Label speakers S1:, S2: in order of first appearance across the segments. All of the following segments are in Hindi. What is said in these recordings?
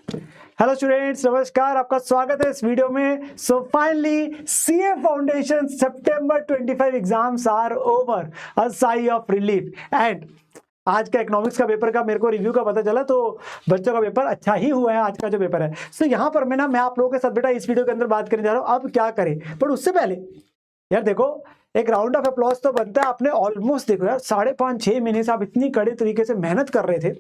S1: हेलो स्टूडेंट्स, नमस्कार। आपका स्वागत है इस वीडियो में। सो फाइनली सीए फाउंडेशन सितंबर 25 exams are over, a sigh of relief. And आज का इकोनॉमिक्स का पेपर का मेरे को रिव्यू का पता चला तो बच्चों का पेपर अच्छा ही हुआ है आज का जो पेपर है। सो यहाँ पर मैं आप लोगों के साथ बेटा इस वीडियो के अंदर बात करने जा रहा हूँ अब क्या करें। पर उससे पहले यार देखो, एक राउंड ऑफ अप्लॉज तो बनता है। आपने ऑलमोस्ट देखो यार 5.5-6 महीने से आप इतनी कड़े तरीके से मेहनत कर रहे थे,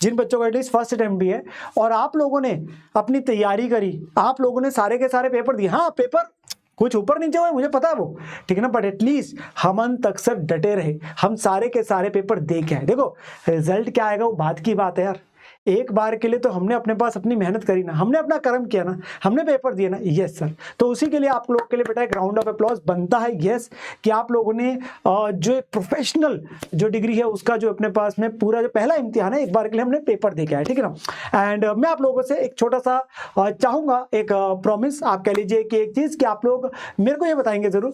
S1: जिन बच्चों को एटलीस्ट फर्स्ट अटेम्प्ट भी है, और आप लोगों ने अपनी तैयारी करी, आप लोगों ने सारे के सारे पेपर दिए। हाँ, पेपर कुछ ऊपर नीचे हुए, मुझे पता है वो, ठीक है ना, बट एटलीस्ट हम अंत तक सब डटे रहे, हम सारे के सारे पेपर दे के आए। देखो रिजल्ट क्या आएगा वो बात की बात है यार। एक बार के लिए तो हमने अपने पास अपनी मेहनत करी ना, हमने अपना कर्म किया ना, हमने पेपर दिए ना। यस सर, तो उसी के लिए आप लोगों के लिए बेटा एक राउंड ऑफ अप्लॉज बनता है। यस, कि आप लोगों ने जो एक प्रोफेशनल जो डिग्री है उसका जो अपने पास में पूरा जो पहला इम्तिहान है एक बार के लिए हमने पेपर दे के आए, ठीक है ना। एंड मैं आप लोगों से एक छोटा सा चाहूंगा, एक प्रॉमिस आप कह लीजिए कि एक चीज कि आप लोग मेरे को ये बताएंगे जरूर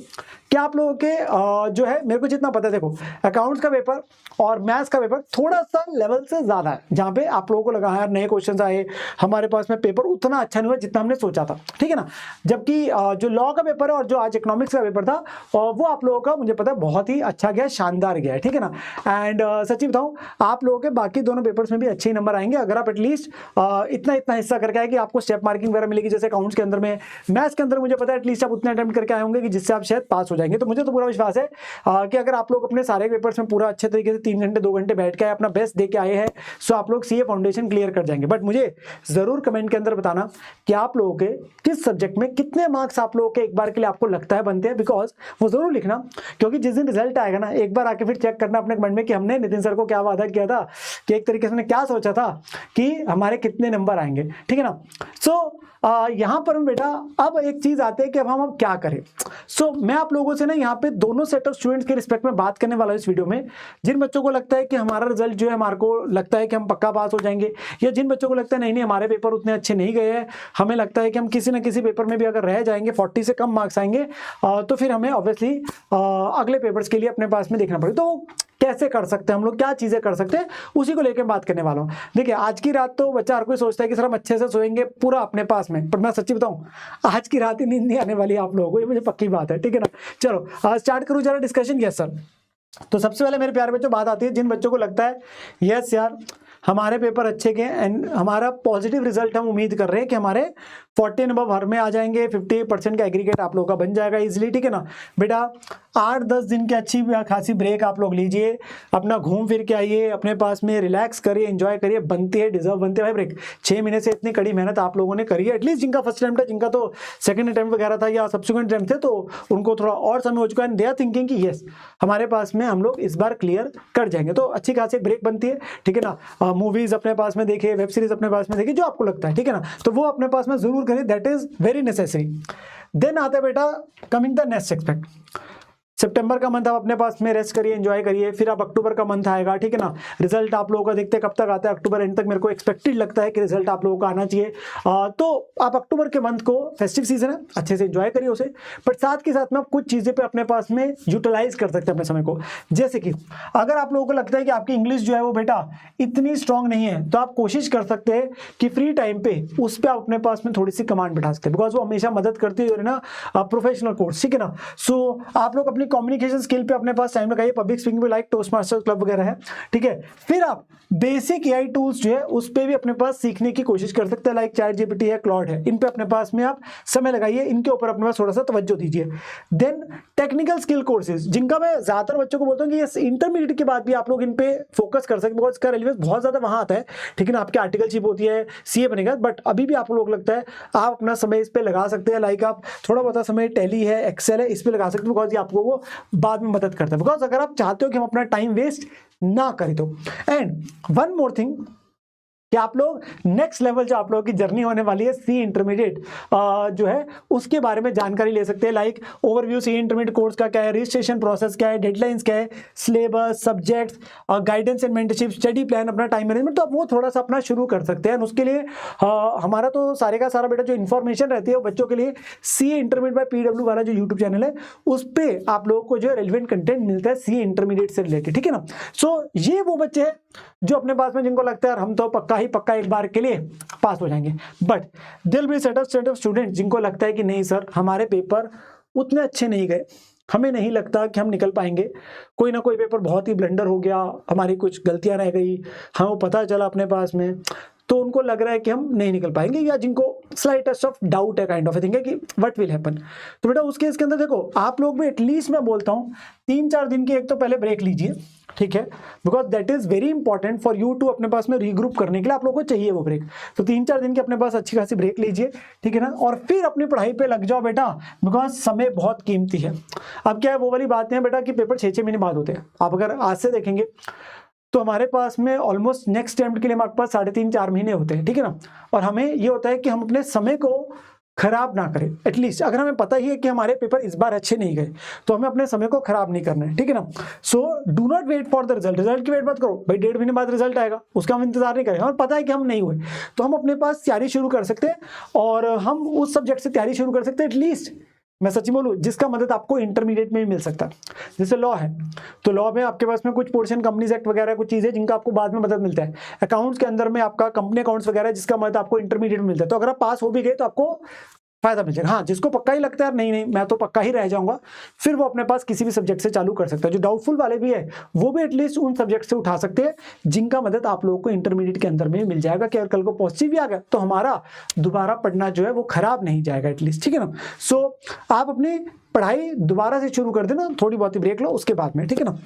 S1: कि आप लोगों के जो है, मेरे को जितना पता है, देखो अकाउंट्स का पेपर और मैथ्स का पेपर थोड़ा सा लेवल से ज्यादा है, जहां पे आप लोगों को लगा यार नए क्वेश्चंस आए, हमारे पास में पेपर उतना अच्छा नहीं हुआ जितना हमने सोचा था, ठीक है ना। जबकि जो लॉ का पेपर है और जो आज इकोनॉमिक्स का पेपर था वो आप लोगों का मुझे पता है बहुत ही अच्छा गया, शानदार गया है, ठीक है ना। एंड सच्ची बताऊं, आप लोगों के बाकी दोनों पेपर्स में भी अच्छे नंबर आएंगे अगर आप एटलीस्ट इतना इतना हिस्सा करके आए कि आपको स्टेप मार्किंग वगैरह मिलेगी, जैसे अकाउंट्स के अंदर में। मैथ्स के अंदर मुझे पता है एटलीस्ट आप उतने अटेम्प्ट करके आए होंगे कि जिससे आप शायद पास हो जाएंगे। तो मुझे तो पूरा विश्वास है कि अगर आप लोग अपने सारे पेपर्स में पूरा अच्छे तरीके से 3 घंटे 2 घंटे बैठ के आए, अपना बेस्ट दे के आए हैं, सो आप लोग सीए फाउंडेशन क्लियर कर जाएंगे। बट मुझे जरूर कमेंट के अंदर बताना कि आप लोगों के किस सब्जेक्ट में कितने मार्क्स आप लोगों के एक बार के लिए आपको लगता है बनते हैं, बिकॉज वो जरूर लिखना, क्योंकि जिस दिन रिजल्ट आएगा ना एक बार आके फिर चेक करना अपने कमेंट में कि हमने नितिन सर को क्या वादा किया था, कि एक तरीके से हमने क्या सोचा था कि हमारे कितने नंबर आएंगे, ठीक है ना। सो यहां पर बेटा अब एक चीज आते हैं कि अब क्या करें। सो मैं आप लोगों से ना यहाँ पे दोनों सेट ऑफ स्टूडेंट्स के रिस्पेक्ट में बात करने वाला हूं इस वीडियो में। जिन बच्चों को लगता है कि हमारा रिजल्ट जो है, हमारे को लगता है कि हम पक्का पास हो जाएंगे, या जिन बच्चों को लगता है नहीं नहीं हमारे पेपर उतने अच्छे नहीं गए हैं, हमें लगता है कि हम किसी ना किसी पेपर में भी अगर रह जाएंगे, 40 से कम मार्क्स आएंगे, तो फिर हमें ऑब्वियसली अगले पेपर्स के लिए अपने पास में देखना पड़ेगा। तो कैसे कर सकते हैं हम लोग, क्या चीजें कर सकते हैं, उसी को लेकर बात करने वाला हूं। देखिए आज की रात तो बच्चा हर कोई सोचता है कि सर हम अच्छे से सोएंगे पूरा अपने पास में, पर मैं सच्ची बताऊं आज की रात ही नींद नहीं आने वाली है आप लोगों को, ये मुझे पक्की बात है, ठीक है ना। चलो स्टार्ट करूं जरा डिस्कशन। यस सर, तो सबसे पहले मेरे प्यारे बच्चों बात आती है जिन बच्चों को लगता है यस यार हमारे पेपर अच्छे गए एंड हमारा पॉजिटिव रिजल्ट हम उम्मीद कर रहे हैं कि हमारे 40 नंबर हर में आ जाएंगे, 50% का एग्रीगेट आप लोगों का बन जाएगा इजीली, ठीक है ना। बेटा 8-10 दिन की अच्छी खासी ब्रेक आप लोग लीजिए, अपना घूम फिर के आइए, अपने पास में रिलैक्स करिए, एंजॉय करिए, बनती है, डिजर्व बनते हैं भाई ब्रेक। 6 महीने से इतनी कड़ी मेहनत आप लोगों ने करी है, एटलीस्ट जिनका फर्स्ट अटेम्प्ट है, जिनका तो सेकंड अटेम्प्ट वगैरह था या सब्सिक्वेंट अटेम्प्ट थे, तो उनको थोड़ा और समय हो चुका है। दे आर थिंकिंग कि यस हमारे पास में हम लोग इस बार क्लियर कर जाएंगे, तो अच्छी खासी ब्रेक बनती है, ठीक है ना। मूवीज अपने पास में देखिए, वेब सीरीज अपने पास में देखिए, जो आपको लगता है, ठीक है ना, तो वो अपने पास में जरूर करिए, that is very necessary. Then आता है बेटा कमिंग द नेक्स्ट एक्सपेक्ट। सितंबर का मंथ आप अपने पास में रेस्ट करिए, एंजॉय करिए, फिर आप अक्टूबर का मंथ आएगा, ठीक है ना। रिजल्ट आप लोगों का देखते हैं कब तक आता है, अक्टूबर एंड तक मेरे को एक्सपेक्टेड लगता है कि रिजल्ट आप लोगों का आना चाहिए। तो आप अक्टूबर के मंथ को, फेस्टिव सीजन है, अच्छे से एंजॉय करिए उसे, बट साथ के साथ में आप कुछ चीजें पे अपने पास में यूटिलाइज कर सकते हैं अपने समय को। जैसे कि अगर आप लोगों को लगता है कि आपकी इंग्लिश जो है वो बेटा इतनी स्ट्रांग नहीं है, तो आप कोशिश कर सकते हैं कि फ्री टाइम पे उस पर आप अपने पास में थोड़ी सी कमांड बैठा सकते हैं, बिकॉज वो हमेशा मदद करती है ना प्रोफेशनल कोर्स, ठीक है ना। सो आप लोग अपनी कम्युनिकेशन स्किल पे अपने पास टाइम लगाइए, पब्लिक स्पीकिंग पे लाइक टोस्ट मास्टर्स क्लब वगैरह है, ठीक है। फिर आप बेसिक एआई टूल्स जो है उस पे भी अपने पास सीखने की कोशिश कर सकते हैं, लाइक चैट जीपीटी है, क्लॉड है, इन पे अपने पास में आप समय लगाइए, इनके ऊपर अपने पास थोड़ा सा तवज्जो दीजिए। देन टेक्निकल स्किल कोर्सेज, जिनका मैं ज्यादातर बच्चों को बोलता हूँ कि ये इंटरमीडिएट के बाद भी आप लोग इन पे फोकस कर सकते हैं, बिकॉज इसका रेलिवेंस बहुत ज्यादा वहां आता है, ठीक है ना। आपकी आर्टिकलशिप होती है, सीए बनेगा, बट अभी भी आपको लोग लगता है आप अपना समय इस पे लगा सकते हैं, लाइक आप थोड़ा बहुत समय टैली है, एक्सेल है, इस पे लगा सकते हैं, बिकॉज ये आपको वो बाद में मदद करता है, बिकॉज अगर आप चाहते हो कि हम अपना टाइम वेस्ट ना करें तो। एंड वन मोर थिंग कि आप लोग नेक्स्ट लेवल जो आप लोगों की जर्नी होने वाली है सी इंटरमीडिएट जो है उसके बारे में जानकारी ले सकते हैं, लाइक ओवरव्यू सी इंटरमीडिएट कोर्स का क्या है, रजिस्ट्रेशन प्रोसेस क्या है, डेडलाइंस क्या है, syllabus, subjects, guidance and mentorship, study plan, अपना टाइम मैनेजमेंट, तो आप वो थोड़ा सा अपना शुरू कर सकते हैं। उसके लिए हमारा तो सारे का सारा बेटा जो इन्फॉर्मेशन रहती है वो बच्चों के लिए सी इंटरमीडिएट बाय पीडब्ल्यू वाला जो यूट्यूब चैनल है उस पर आप लोगों को जो रेलिवेंट कंटेंट मिलता है सी इंटरमीडिएट से रिलेटेड, ठीक है ना। सो ये वो बच्चे हैं जो अपने पास में जिनको लगता है हम तो पक्का ही पक्का एक बार के लिए पास हो जाएंगे। बट दिल भी सेट ऑफ स्टूडेंट जिनको लगता है कि नहीं सर हमारे पेपर उतने अच्छे नहीं गए, हमें नहीं लगता कि हम निकल पाएंगे, कोई ना कोई पेपर बहुत ही ब्लंडर हो गया, हमारी कुछ गलतियां रह गई, हमें पता चला अपने पास में, तो उनको लग रहा है कि हम नहीं निकल पाएंगे, या जिनको स्लाइटेस्ट ऑफ डाउट है, काइंड ऑफ थिंग है कि व्हाट विल हैपन। तो बेटा उस केस के अंदर देखो आप लोग भी एटलीस्ट मैं बोलता हूँ 3-4 दिन की एक तो पहले ब्रेक लीजिए, ठीक है, because that is very important for you to अपने पास में रीग्रुप करने के लिए आप लोगों को चाहिए वो ब्रेक। तो 3-4 दिन के अपने पास अच्छी खासी ब्रेक लीजिए, ठीक है ना, और फिर अपनी पढ़ाई पे लग जाओ बेटा, बिकॉज समय बहुत कीमती है। अब क्या है वो वाली बातें हैं बेटा कि पेपर 6-6 महीने बाद होते हैं, आप अगर आज से देखेंगे तो हमारे पास में ऑलमोस्ट नेक्स्ट अटेम्प्ट के लिए हमारे पास 3.5-4 महीने होते हैं, ठीक है ना, और हमें ये होता है कि हम अपने समय को खराब ना करें। एटलीस्ट अगर हमें पता ही है कि हमारे पेपर इस बार अच्छे नहीं गए तो हमें अपने समय को खराब नहीं करना है, ठीक है ना। So do not wait for the result की वेट मत करो भाई, 1.5 महीने बाद रिजल्ट आएगा उसका हम इंतजार नहीं करेंगे, हमें पता है कि हम नहीं हुए तो हम अपने पास तैयारी शुरू कर सकते हैं, और हम उस सब्जेक्ट से तैयारी शुरू कर सकते हैं। एटलीस्ट मैं सच्ची बोलूं जिसका मदद आपको इंटरमीडिएट में भी मिल सकता है, जैसे लॉ है तो लॉ में आपके पास में कुछ पोर्शन कंपनीज एक्ट वगैरह कुछ चीजें जिनका आपको बाद में मदद मिलता है, अकाउंट्स के अंदर में आपका कंपनी अकाउंट्स वगैरह जिसका मदद आपको इंटरमीडिएट में मिलता है। तो अगर आप पास हो भी गए तो आपको फायदा मिल जाएगा। हाँ जिसको पक्का ही लगता है नहीं मैं तो पक्का ही रह जाऊंगा, फिर वो अपने पास किसी भी सब्जेक्ट से चालू कर सकता है। जो डाउटफुल वाले भी है वो भी एटलीस्ट उन सब्जेक्ट से उठा सकते हैं जिनका मदद आप लोगों को इंटरमीडिएट के अंदर में मिल जाएगा कि अगर कल को पॉजिटिव भी आ गया तो हमारा दोबारा पढ़ना जो है वो खराब नहीं जाएगा एटलीस्ट, ठीक है ना। सो आप अपनी पढ़ाई दोबारा से शुरू कर देना, थोड़ी बहुत ही ब्रेक लो उसके बाद में, ठीक है ना।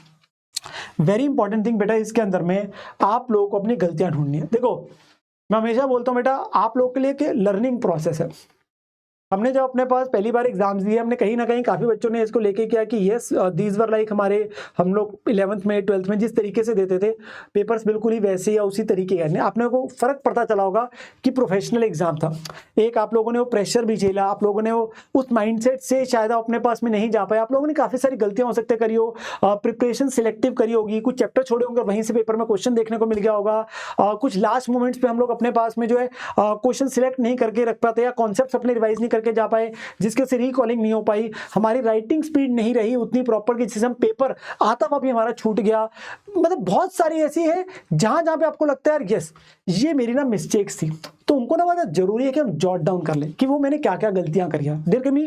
S1: वेरी इंपॉर्टेंट थिंग बेटा इसके अंदर में आप लोगों को अपनी गलतियां ढूंढनी है। देखो मैं हमेशा बोलता हूं बेटा आप लोगों के लिए कि लर्निंग प्रोसेस है। हमने जब अपने पास पहली बार एग्जाम्स दिए हमने कहीं ना कहीं काफ़ी बच्चों ने इसको लेके किया कि यस दीज वर लाइक हमारे हम लोग 11th में 12th में जिस तरीके से देते थे पेपर्स बिल्कुल ही वैसे या उसी तरीके के। आपने को फ़र्क पता चला होगा कि प्रोफेशनल एग्जाम था, एक आप लोगों ने वो प्रेशर भी झेला, आप लोगों ने वो उस माइंडसेट से शायद अपने पास में नहीं जा पाए, आप लोगों ने काफ़ी सारी गलतियां हो सकते करी हो, प्रिपरेशन सिलेक्टिव करी होगी, कुछ चैप्टर छोड़े होंगे वहीं से पेपर में क्वेश्चन देखने को मिल गया होगा, कुछ लास्ट मोमेंट्स पे हम लोग अपने पास में जो है क्वेश्चन सिलेक्ट नहीं करके रख पाते या कॉन्सेप्ट अपने रिवाइज नहीं करके जा पाए जिसके से रिकॉलिंग नहीं हो पाई, हमारी राइटिंग स्पीड नहीं रही उतनी प्रॉपर कि जिससे हम पेपर आता हुआ भी हमारा छूट गया। मतलब बहुत सारी ऐसी है जहां जहां पे आपको लगता है यार यस ये मेरी ना मिस्टेक्स थी, तो उनको ना मतलब जरूरी है कि हम जॉट डाउन कर लें कि वो मैंने क्या क्या गलतियां करी हैं। There can be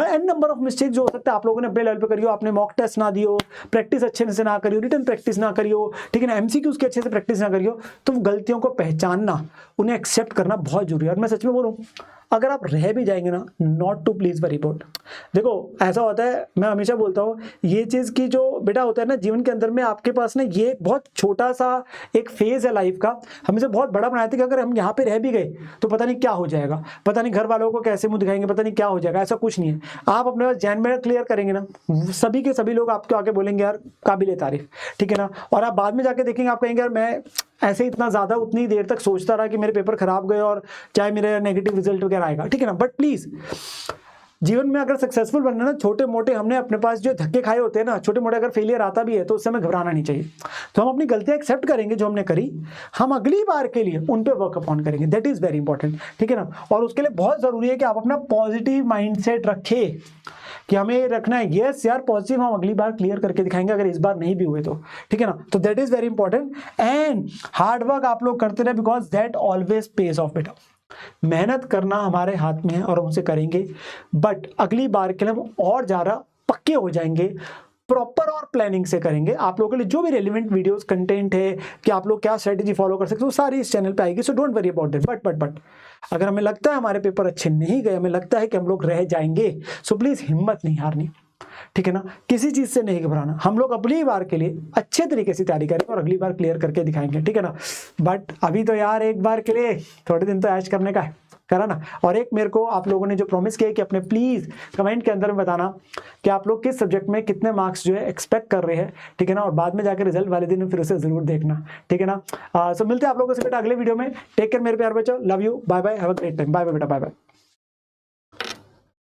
S1: an number of mistakes जो हो सकता है आप लोगों ने अपने लेवल पे करी हो, आपने मॉक टेस्ट ना दियो, प्रैक्टिस अच्छे से ना करी हो, रिटन प्रैक्टिस ना करी हो, ठीक है ना, एमसीक्यूज की अच्छे से प्रैक्टिस ना करी हो, तो गलतियों को पहचानना उन्हें एक्सेप्ट करना बहुत जरूरी है। और मैं सच में बोलूँ अगर आप रह भी जाएंगे ना not to please worry about. देखो ऐसा होता है मैं हमेशा बोलता हूँ ये चीज़ की जो बेटा होता है ना जीवन के अंदर में आपके पास ना ये बहुत छोटा सा एक फेज है लाइफ का, हम इसे बहुत बड़ा बनाते हैं कि अगर हम यहाँ पे रह भी गए तो पता नहीं क्या हो जाएगा, पता नहीं घर वालों को कैसे मुंह दिखाएंगे, पता नहीं क्या हो जाएगा। ऐसा कुछ नहीं है, आप अपने पास जहन में क्लियर करेंगे ना सभी के सभी लोग आपको आके बोलेंगे यार काबिल तारीफ, ठीक है ना, और आप बाद में जाके देखेंगे आप कहेंगे यार मैं ऐसे इतना ज़्यादा उतनी देर तक सोचता रहा कि मेरे पेपर खराब गए और चाहे मेरे नेगेटिव रिजल्ट वगैरह आएगा, ठीक है ना। बट प्लीज़ जीवन में अगर सक्सेसफुल बनना ना छोटे मोटे हमने अपने पास जो धक्के खाए होते हैं ना, छोटे मोटे अगर फेलियर आता भी है तो उससे हमें घबराना नहीं चाहिए। तो हम अपनी गलतियां एक्सेप्ट करेंगे जो हमने करी, हम अगली बार के लिए उन पे वर्क अपॉन करेंगे, दैट इज़ वेरी इंपॉर्टेंट, ठीक है ना। और उसके लिए बहुत ज़रूरी है कि आप अपना पॉजिटिव माइंडसेट रखें कि हमें रखना है यस यार पॉजिटिव, हम अगली बार क्लियर करके दिखाएंगे अगर इस बार नहीं भी हुए तो, ठीक है ना। तो that is very important and hard work आप लोग करते रहे because that always page of बेटा। मेहनत करना हमारे हाथ में है और हम उसे करेंगे, बट अगली बार के लिए हम और ज़्यादा पक्के हो जाएंगे, प्रॉपर और प्लानिंग से करेंगे। आप लोगों के लिए जो भी रेलिवेंट वीडियोस कंटेंट है कि आप लोग क्या स्ट्रेटेजी फॉलो कर सकते हो सारी इस चैनल पे आएगी, so don't worry about it. But अगर हमें लगता है हमारे पेपर अच्छे नहीं गए, हमें लगता है कि हम लोग रह जाएंगे, सो प्लीज़ हिम्मत नहीं हारनी, ठीक है ना, किसी चीज़ से नहीं घबराना। हम लोग अगली बार के लिए अच्छे तरीके से तैयारी करेंगे और अगली बार क्लियर करके दिखाएंगे, ठीक है ना। बट अभी तो यार एक बार के लिए थोड़े दिन तो ऐश करने का है, करा ना। और एक मेरे को आप लोगों ने जो प्रॉमिस किया कि अपने प्लीज़ कमेंट के अंदर में बताना कि आप लोग किस सब्जेक्ट में कितने मार्क्स जो है एक्सपेक्ट कर रहे हैं, ठीक है ना, और बाद में जाकर रिजल्ट वाले दिन फिर उसे जरूर देखना, ठीक है ना। सो मिलते हैं आप लोगों से बेटा अगले वीडियो में। टेक केयर मेरे प्यार बच्चों, love you, bye bye, have a great time, bye bye बेटा, बाय बाय।